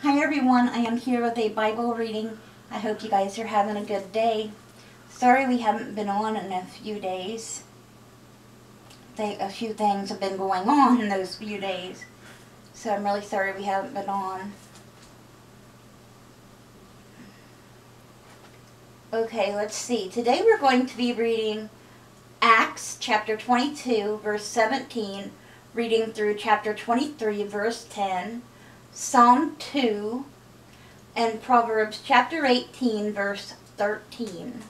Hi everyone, I am here with a Bible reading. I hope you guys are having a good day. Sorry we haven't been on in a few days. A few things have been going on in those few days. So I'm really sorry we haven't been on. Okay, let's see. Today we're going to be reading Acts chapter 22 verse 17, reading through chapter 23 verse 10, Psalm 2, and Proverbs chapter 18 verse 13.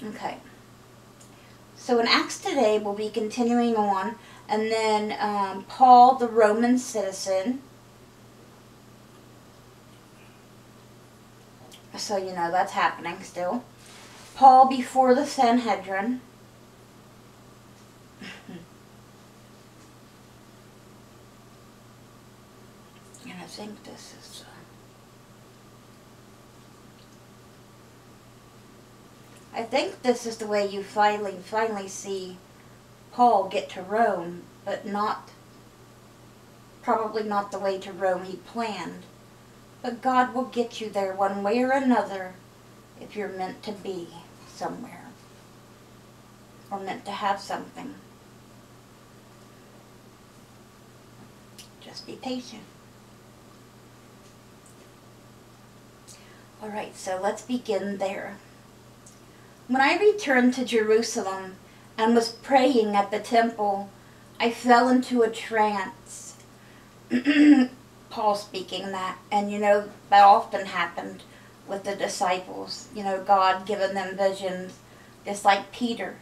Okay. So in Acts today we'll be continuing on, and then Paul, the Roman citizen. So you know that's happening still. Paul before the Sanhedrin. And I think this is... I think this is the way you finally see Paul get to Rome, but probably not the way to Rome he planned. But God will get you there one way or another if you're meant to be somewhere or meant to have something. Just be patient. Alright, so let's begin there. When I returned to Jerusalem and was praying at the temple, I fell into a trance. Paul speaking that, and you know, that often happened with the disciples. You know, God giving them visions, just like Peter,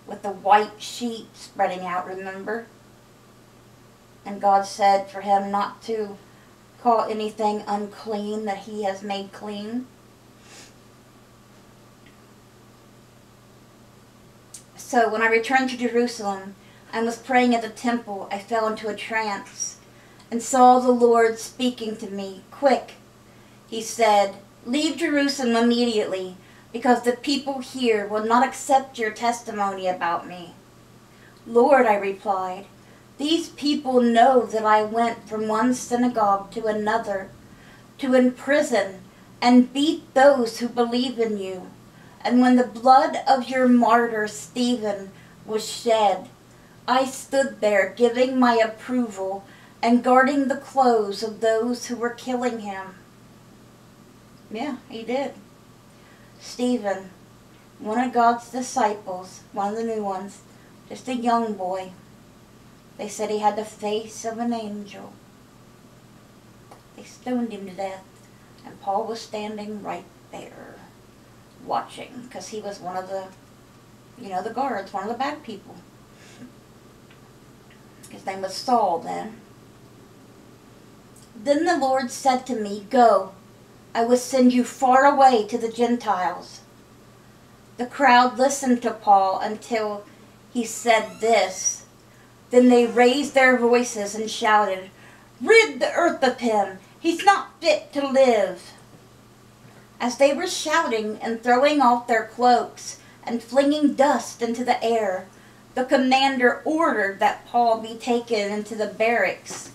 with the white sheet spreading out, remember? And God said for him not to call anything unclean that he has made clean. So when I returned to Jerusalem and was praying at the temple, I fell into a trance and saw the Lord speaking to me. Quick, he said, leave Jerusalem immediately, because the people here will not accept your testimony about me. Lord, I replied, these people know that I went from one synagogue to another to imprison and beat those who believe in you. And when the blood of your martyr Stephen was shed, I stood there giving my approval and guarding the clothes of those who were killing him. Yeah, he did. Stephen, one of God's disciples, one of the new ones, just a young boy. They said he had the face of an angel. They stoned him to death, and Paul was standing right there watching, because he was one of the, you know, the guards, one of the bad people. His name was Saul then. Then the Lord said to me, go, I will send you far away to the Gentiles. The crowd listened to Paul until he said this. Then they raised their voices and shouted, rid the earth of him, he's not fit to live. As they were shouting and throwing off their cloaks and flinging dust into the air, the commander ordered that Paul be taken into the barracks.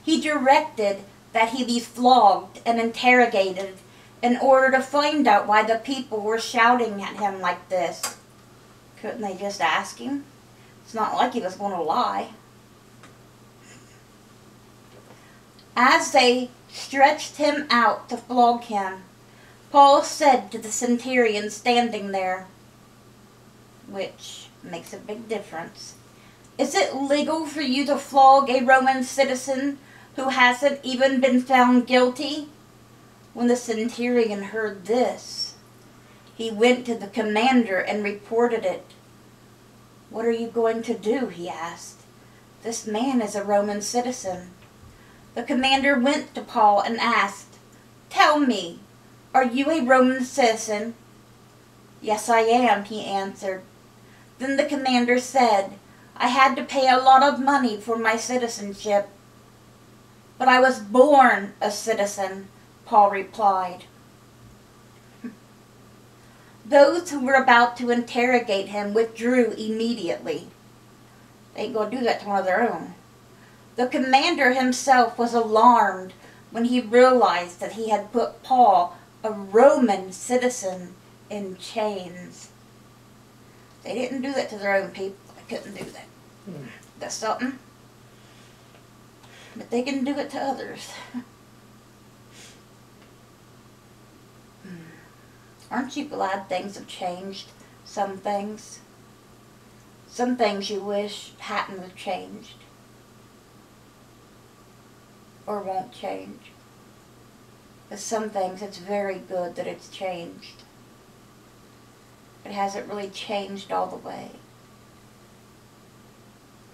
He directed that he be flogged and interrogated in order to find out why the people were shouting at him like this. Couldn't they just ask him? It's not like he was going to lie. As they stretched him out to flog him, Paul said to the centurion standing there, which makes a big difference, is it legal for you to flog a Roman citizen who hasn't even been found guilty? When the centurion heard this, he went to the commander and reported it. What are you going to do? He asked. This man is a Roman citizen. The commander went to Paul and asked, tell me, are you a Roman citizen? Yes, I am, he answered. Then the commander said, I had to pay a lot of money for my citizenship. But I was born a citizen, Paul replied. Those who were about to interrogate him withdrew immediately. They ain't going to do that to one of their own. The commander himself was alarmed when he realized that he had put Paul, a Roman citizen, in chains. They didn't do that to their own people. They couldn't do that. That's something. But they can do it to others. Aren't you glad things have changed? Some things. Some things you wish hadn't have changed. Or won't change. But some things it's very good that it's changed. It hasn't really changed all the way.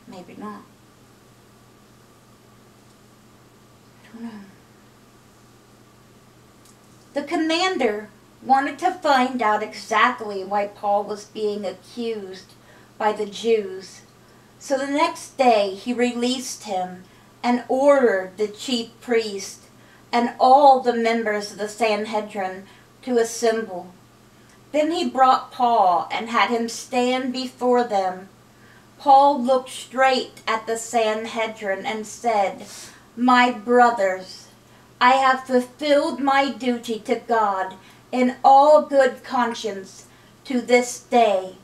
Maybe not. I don't know. The commander wanted to find out exactly why Paul was being accused by the Jews. So the next day he released him and ordered the chief priest and all the members of the Sanhedrin to assemble. Then he brought Paul and had him stand before them. Paul looked straight at the Sanhedrin and said, "My brothers, I have fulfilled my duty to God in all good conscience to this day."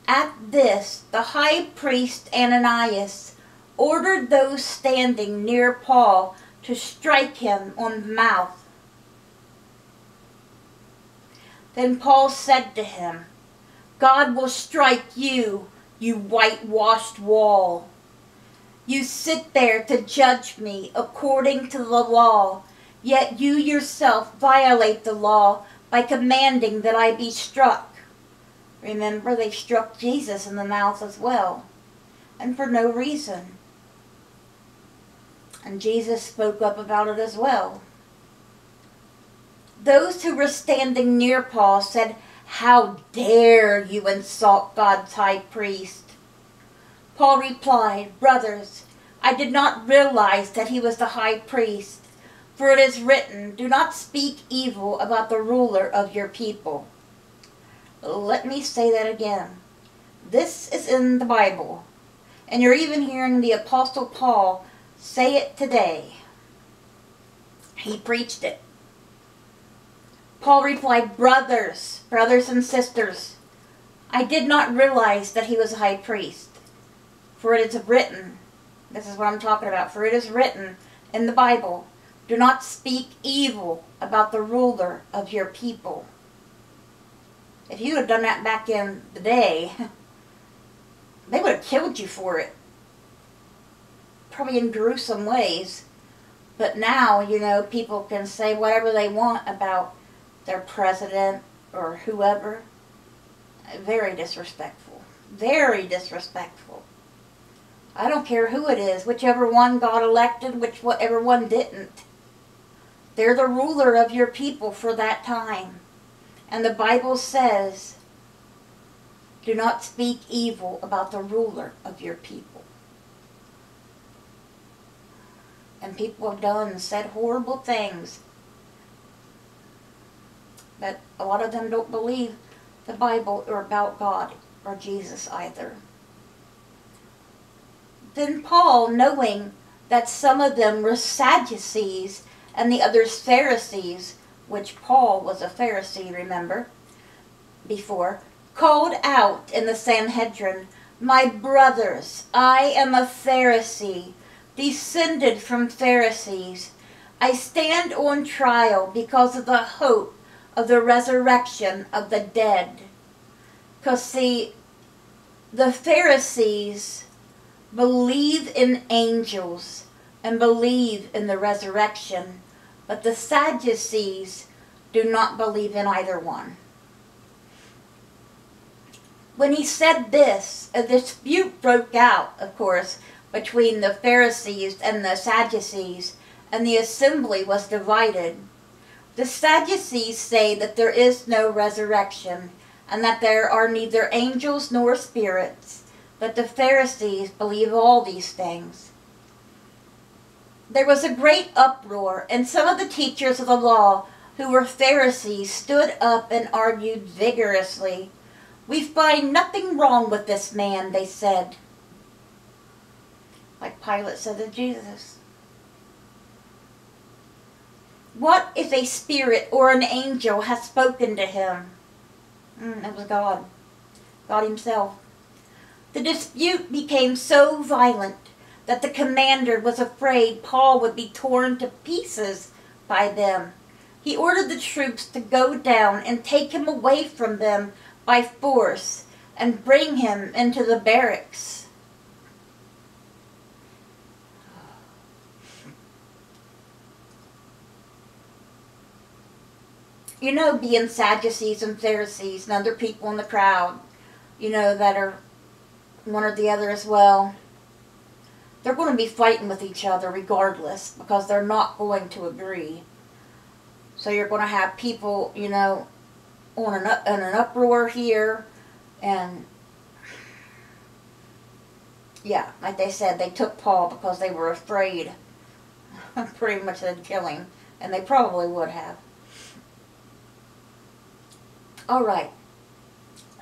At this, the high priest Ananias ordered those standing near Paul to strike him on the mouth. Then Paul said to him, "God will strike you, you whitewashed wall. You sit there to judge me according to the law, yet you yourself violate the law by commanding that I be struck." Remember, they struck Jesus in the mouth as well, and for no reason. And Jesus spoke up about it as well. Those who were standing near Paul said, "How dare you insult God's high priest?" Paul replied, "Brothers, I did not realize that he was the high priest, for it is written, 'Do not speak evil about the ruler of your people.'" Let me say that again. This is in the Bible, and you're even hearing the Apostle Paul say it today. He preached it. Paul replied, brothers and sisters, I did not realize that he was a high priest. For it is written," this is what I'm talking about, "for it is written in the Bible, 'Do not speak evil about the ruler of your people.'" If you had done that back in the day, they would have killed you for it. Probably in gruesome ways. But now, you know, people can say whatever they want about their president or whoever. Very disrespectful. Very disrespectful. I don't care who it is, whichever one got elected, whichever one didn't. They're the ruler of your people for that time. And the Bible says, "Do not speak evil about the ruler of your people." And people have done and said horrible things. But a lot of them don't believe the Bible or about God or Jesus either. Then Paul, knowing that some of them were Sadducees and the others Pharisees, which Paul was a Pharisee, remember, before, called out in the Sanhedrin, "My brothers, I am a Pharisee, descended from Pharisees. I stand on trial because of the hope of the resurrection of the dead." Because, see, the Pharisees believe in angels and believe in the resurrection, but the Sadducees do not believe in either one. When he said this, a dispute broke out, of course, between the Pharisees and the Sadducees, and the assembly was divided. The Sadducees say that there is no resurrection, and that there are neither angels nor spirits, but the Pharisees believe all these things. There was a great uproar, and some of the teachers of the law who were Pharisees, stood up and argued vigorously. "We find nothing wrong with this man," they said. Like Pilate said to Jesus. "What if a spirit or an angel has spoken to him?" It was God. God himself. The dispute became so violent that the commander was afraid Paul would be torn to pieces by them. He ordered the troops to go down and take him away from them by force and bring him into the barracks. You know, being Sadducees and Pharisees and other people in the crowd, you know, that are one or the other as well, they're going to be fighting with each other regardless because they're not going to agree. So you're going to have people, you know, in an uproar here, and yeah, like they said, they took Paul because they were afraid pretty much they'd kill him, and they probably would have. Alright,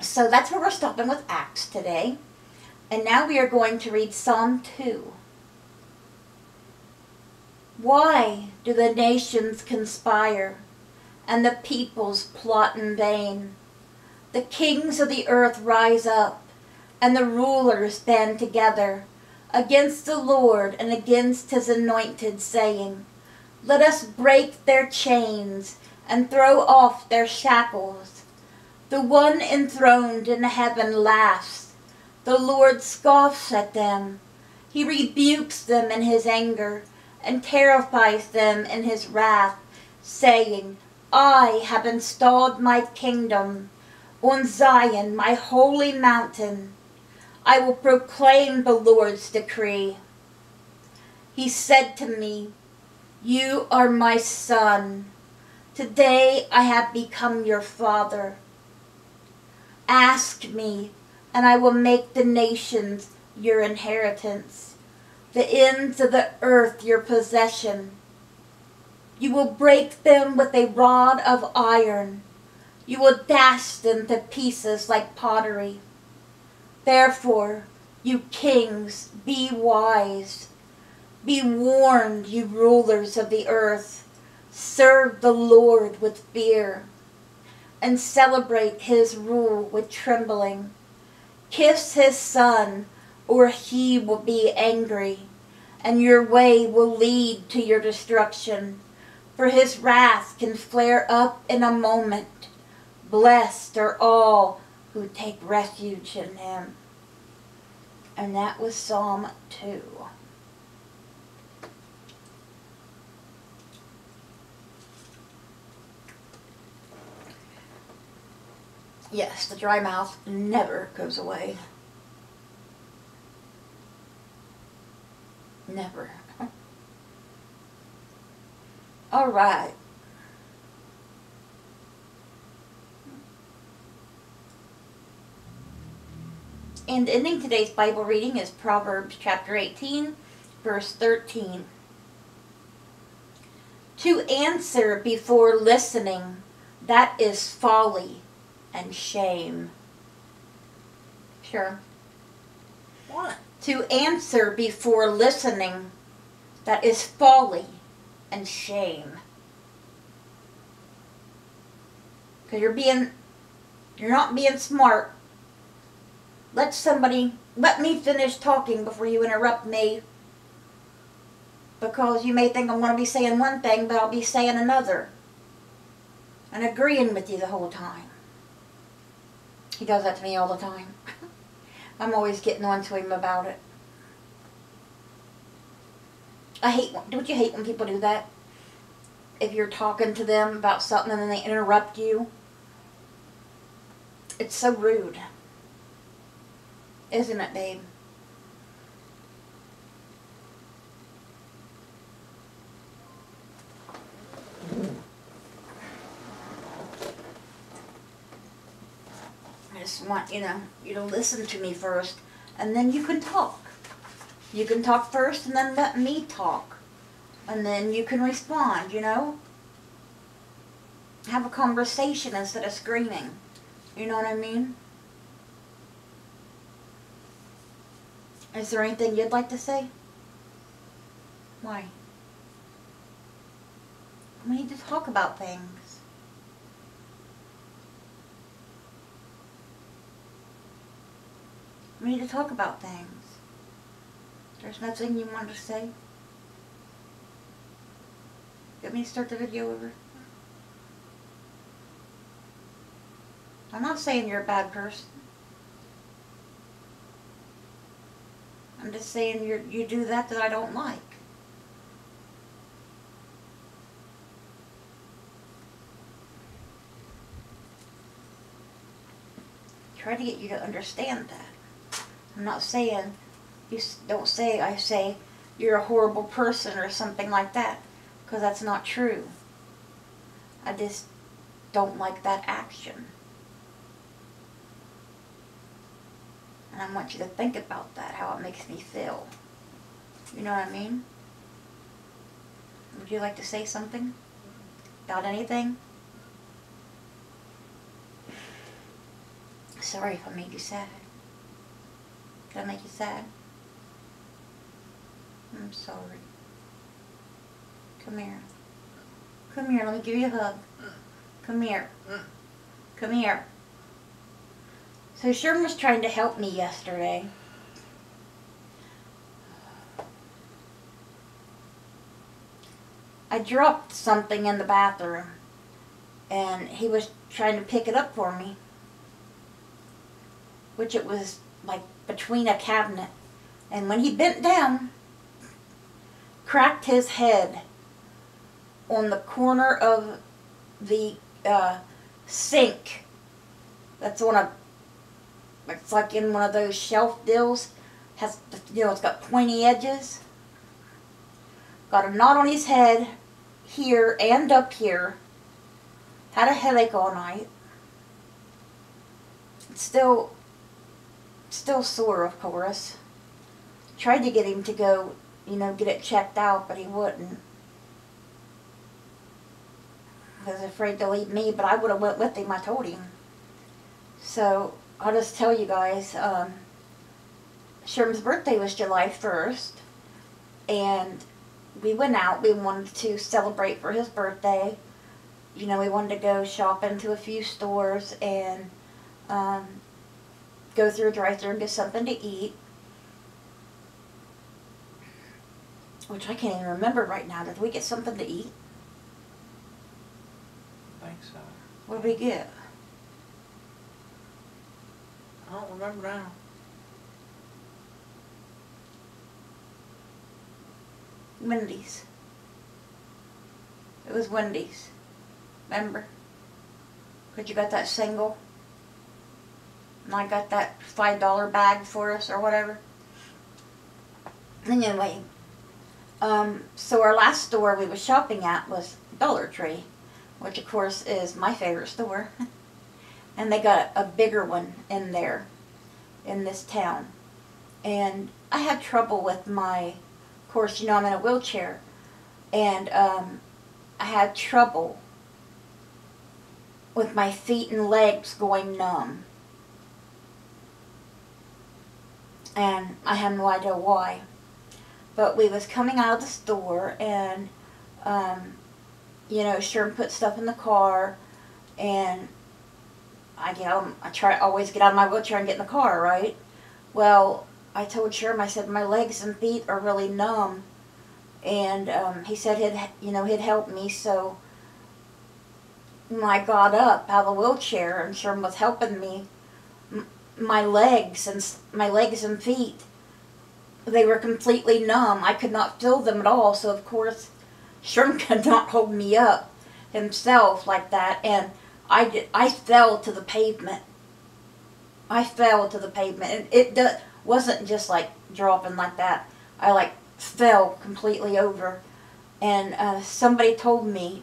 so that's where we're stopping with Acts today, and now we are going to read Psalm 2. Why do the nations conspire, and the peoples plot in vain? The kings of the earth rise up, and the rulers band together against the Lord and against his anointed, saying, "Let us break their chains and throw off their shackles." The one enthroned in heaven laughs. The Lord scoffs at them. He rebukes them in his anger and terrifies them in his wrath, saying, "I have installed my kingdom on Zion, my holy mountain. I will proclaim the Lord's decree. He said to me, 'You are my son. Today I have become your father. Ask me, and I will make the nations your inheritance, the ends of the earth your possession. You will break them with a rod of iron. You will dash them to pieces like pottery. Therefore, you kings, be wise. Be warned, you rulers of the earth. Serve the Lord with fear, and celebrate his rule with trembling. Kiss his son, or he will be angry, and your way will lead to your destruction, for his wrath can flare up in a moment. Blessed are all who take refuge in him." And that was Psalm 2. Yes, the dry mouth never goes away. Never. All right. And ending today's Bible reading is Proverbs chapter 18, verse 13. To answer before listening, that is folly and shame. Sure. What? To answer before listening, that is folly and shame. Because you're not being smart. Let me finish talking before you interrupt me. Because you may think I'm going to be saying one thing, but I'll be saying another. And agreeing with you the whole time. He does that to me all the time. I'm always getting on to him about it. Don't you hate when people do that? If you're talking to them about something and then they interrupt you. It's so rude. Isn't it, babe? I just want, you to listen to me first, and then you can talk. You can talk first, and then let me talk. And then you can respond, have a conversation instead of screaming. You know what I mean? Is there anything you'd like to say? Why? We need to talk about things. We need to talk about things. There's nothing you want to say? Get me to start the video over? I'm not saying you're a bad person. I'm just saying you do that I don't like. Try to get you to understand that. I'm not saying, don't say, I say, you're a horrible person or something like that. Because that's not true. I just don't like that action. And I want you to think about that, how it makes me feel. You know what I mean? Would you like to say something? About anything? Sorry if I made you sad. Did I make you sad? I'm sorry. Come here. Come here, let me give you a hug. Come here. Come here. So Sherman was trying to help me yesterday. I dropped something in the bathroom and he was trying to pick it up for me. Which it was like between a cabinet. And when he bent down, cracked his head on the corner of the sink. That's on a, it's like in one of those shelf deals. Has, you know, it's got pointy edges. Got a knot on his head here and up here. Had a headache all night. Still sore, of course. Tried to get him to go, you know, get it checked out, but he wouldn't. He was afraid to leave me, but I would have went with him, I told him. So, I'll just tell you guys, Sherman's birthday was July 1st, and we went out. We wanted to celebrate for his birthday. You know, we wanted to go shopping to a few stores and go through a drive-thru and get something to eat. Which I can't even remember right now. Did we get something to eat? I think so. What did we get? I don't remember now. Wendy's. It was Wendy's. Remember? Because you got that single. And I got that $5 bag for us or whatever. Anyway. So our last store we was shopping at was Dollar Tree. Which of course is my favorite store. And they got a bigger one in there. In this town. And I had trouble with my, of course, you know, I'm in a wheelchair. And I had trouble with my feet and legs going numb. And I have no idea why. But we was coming out of the store and, you know, Sherman put stuff in the car and I always get out of my wheelchair and get in the car, right? Well, I told Sherman, I said, my legs and feet are really numb. And he said he'd help me. So when I got up out of the wheelchair and Sherman was helping me, my legs and feet, they were completely numb. I could not feel them at all. So of course, Sherman could not hold me up himself like that, and I fell to the pavement. I fell to the pavement, and it wasn't just like dropping like that. I like fell completely over, and somebody told me,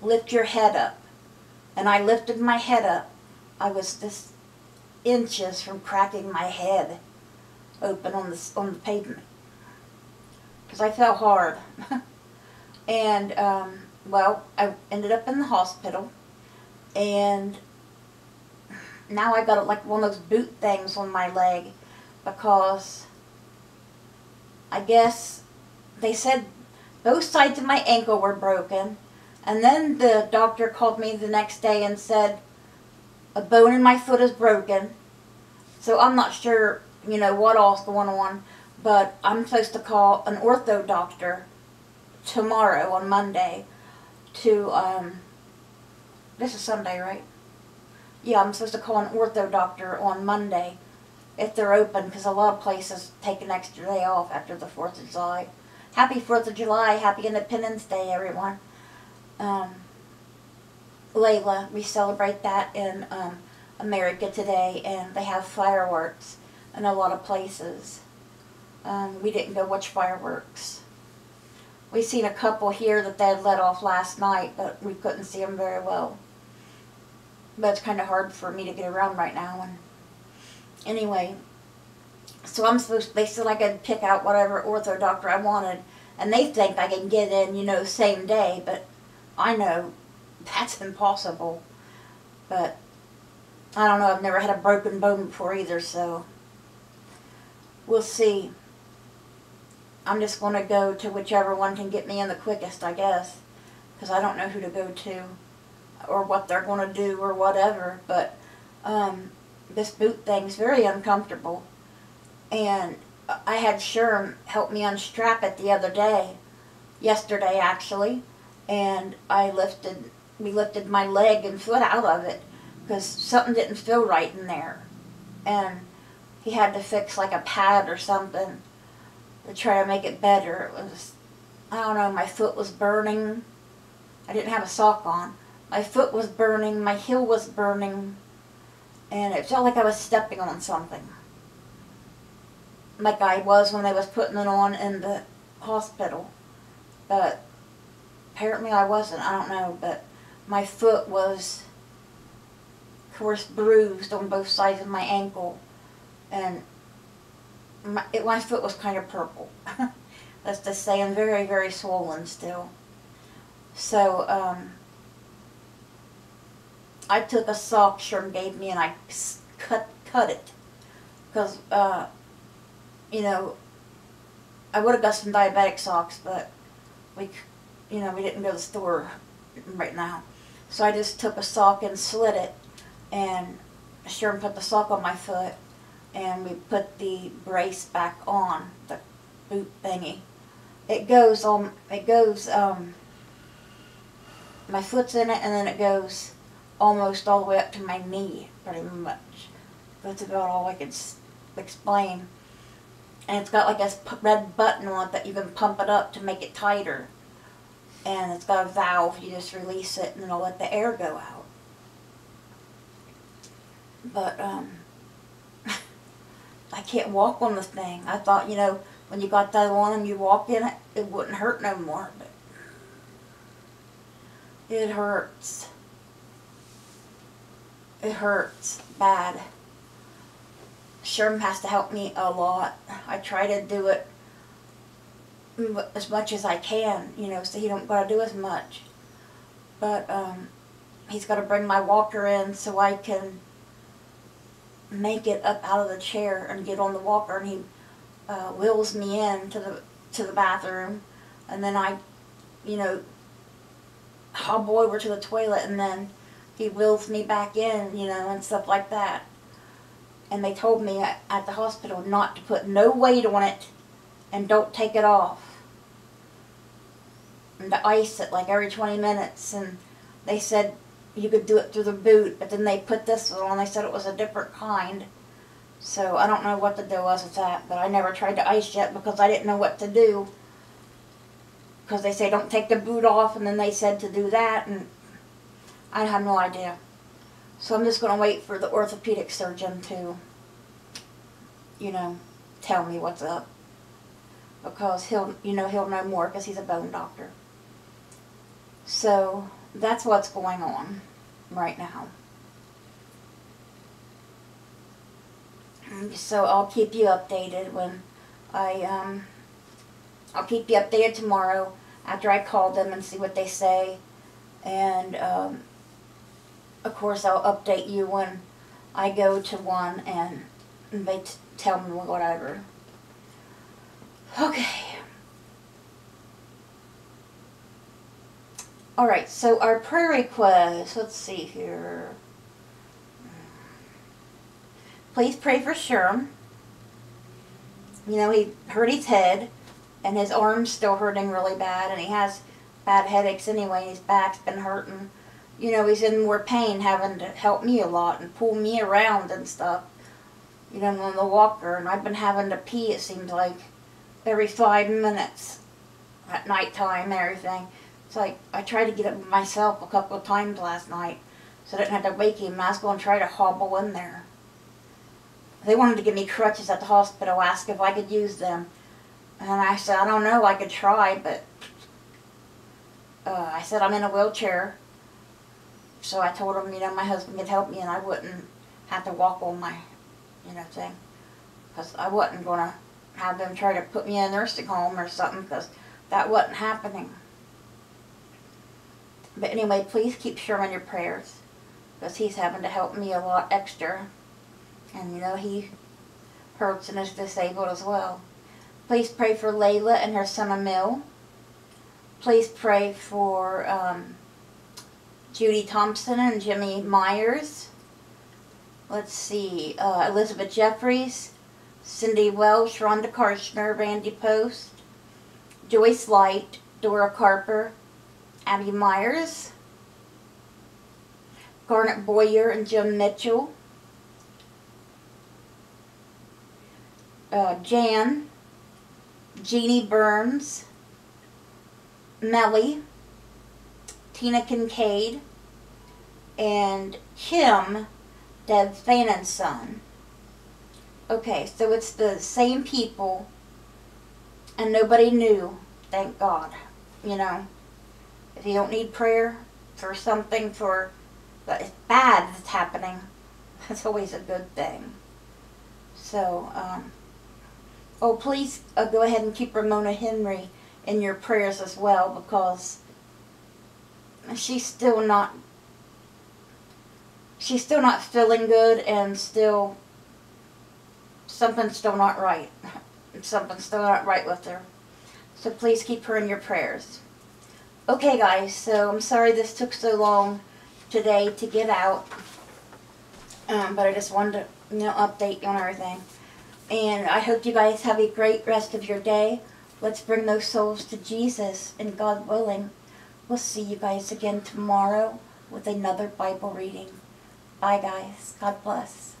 lift your head up. And I lifted my head up. I was just inches from cracking my head open on the pavement. Because I fell hard. And, well, I ended up in the hospital, and now I got like one of those boot things on my leg, because I guess they said both sides of my ankle were broken, and then the doctor called me the next day and said a bone in my foot is broken. So I'm not sure, what all's going on, but I'm supposed to call an ortho doctor tomorrow on Monday to, this is Sunday, right? Yeah, I'm supposed to call an ortho doctor on Monday if they're open, because a lot of places take an extra day off after the 4th of July. Happy 4th of July, happy Independence Day, everyone. Layla, we celebrate that in America today, and they have fireworks in a lot of places. We didn't go watch fireworks. We seen a couple here that they had let off last night, but we couldn't see them very well. But it's kind of hard for me to get around right now. And anyway, so they said I could pick out whatever ortho doctor I wanted, and they think I can get in, same day, but I know that's impossible. But I don't know, I've never had a broken bone before either, so we'll see. I'm just going to go to whichever one can get me in the quickest, I guess, because I don't know who to go to or what they're going to do or whatever. But this boot thing's very uncomfortable, and I had Sherm help me unstrap it the other day, yesterday actually, and we lifted my leg and foot out of it because something didn't feel right in there, and he had to fix like a pad or something to try to make it better. It was, I don't know, my foot was burning. I didn't have a sock on. My foot was burning, my heel was burning, and it felt like I was stepping on something, like I was when I was putting it on in the hospital. But apparently I wasn't, I don't know, but my foot was, of course, bruised on both sides of my ankle, and my foot was kind of purple. Let's just say, and very, very swollen still. So, I took a sock Sherm gave me and I cut it. Because, I would have got some diabetic socks, but we didn't go to the store right now. So I just took a sock and slit it, and Sherm put the sock on my foot, and we put the brace back on, the boot thingy. My foot's in it, and then it goes almost all the way up to my knee, pretty much. That's about all I could explain. And it's got like a red button on it that you can pump it up to make it tighter. And it's got a valve, you just release it and it'll let the air go out. But, I can't walk on the thing. I thought, when you got that on and you walk in it, it wouldn't hurt no more, but it hurts. It hurts bad. Sherm has to help me a lot. I try to do it as much as I can, so he don't gotta do as much. But he's got to bring my walker in so I can make it up out of the chair and get on the walker, and he wheels me in to the bathroom, and then I, hobble over to the toilet, and then he wheels me back in, and stuff like that. And they told me at the hospital not to put no weight on it and don't take it off. And to ice it like every 20 minutes. And they said you could do it through the boot, but then they put this one on. They said it was a different kind. So I don't know what the deal was with that, but I never tried to ice yet because I didn't know what to do. Because they say don't take the boot off, and then they said to do that, and I have no idea. So I'm just going to wait for the orthopedic surgeon to, tell me what's up. Because he'll know more because he's a bone doctor. So that's what's going on right now. So I'll keep you updated when I'll keep you updated tomorrow. after I call them and see what they say. And, of course, I'll update you when I go to one and they tell me whatever. Okay. Alright, so our prayer request, let's see here. Please pray for Sherm. You know, he hurt his head, and his arm's still hurting really bad, and he has bad headaches anyway, his back's been hurting. You know, he's in more pain, having to help me a lot and pull me around and stuff. You know, on the walker, and I've been having to pee, it seems like, every 5 minutes at nighttime and everything. It's like, I tried to get up myself a couple of times last night, so I didn't have to wake him, and I was going to try to hobble in there. They wanted to give me crutches at the hospital, asked if I could use them. And I said, I don't know, I could try, but I said I'm in a wheelchair. So I told him, you know, my husband could help me and I wouldn't have to walk on my, you know, thing. Because I wasn't going to have them try to put me in a nursing home or something, because that wasn't happening. But anyway, please keep Sherman in your prayers, because he's having to help me a lot extra. And, you know, he hurts and is disabled as well. Please pray for Layla and her son Emil. Please pray for Judy Thompson and Jimmy Myers. Let's see, Elizabeth Jeffries, Cindy Welsh, Rhonda Karshner, Randy Post, Joyce Light, Dora Carper, Abby Myers, Garnet Boyer and Jim Mitchell, Jan, Jeannie Burns, Melly, Tina Kincaid, and Kim, Deb Fannon's son. Okay, so it's the same people, and nobody knew, thank God. You know, if you don't need prayer for something but it's bad that's happening, that's always a good thing. So, oh, please go ahead and keep Ramona Henry in your prayers as well, because she's still not feeling good, and something's still not right. Something's still not right with her. So please keep her in your prayers. Okay, guys, so I'm sorry this took so long today to get out, but I just wanted to, you know, update you on everything. And I hope you guys have a great rest of your day. Let's bring those souls to Jesus, and God willing, we'll see you guys again tomorrow with another Bible reading. Bye, guys. God bless.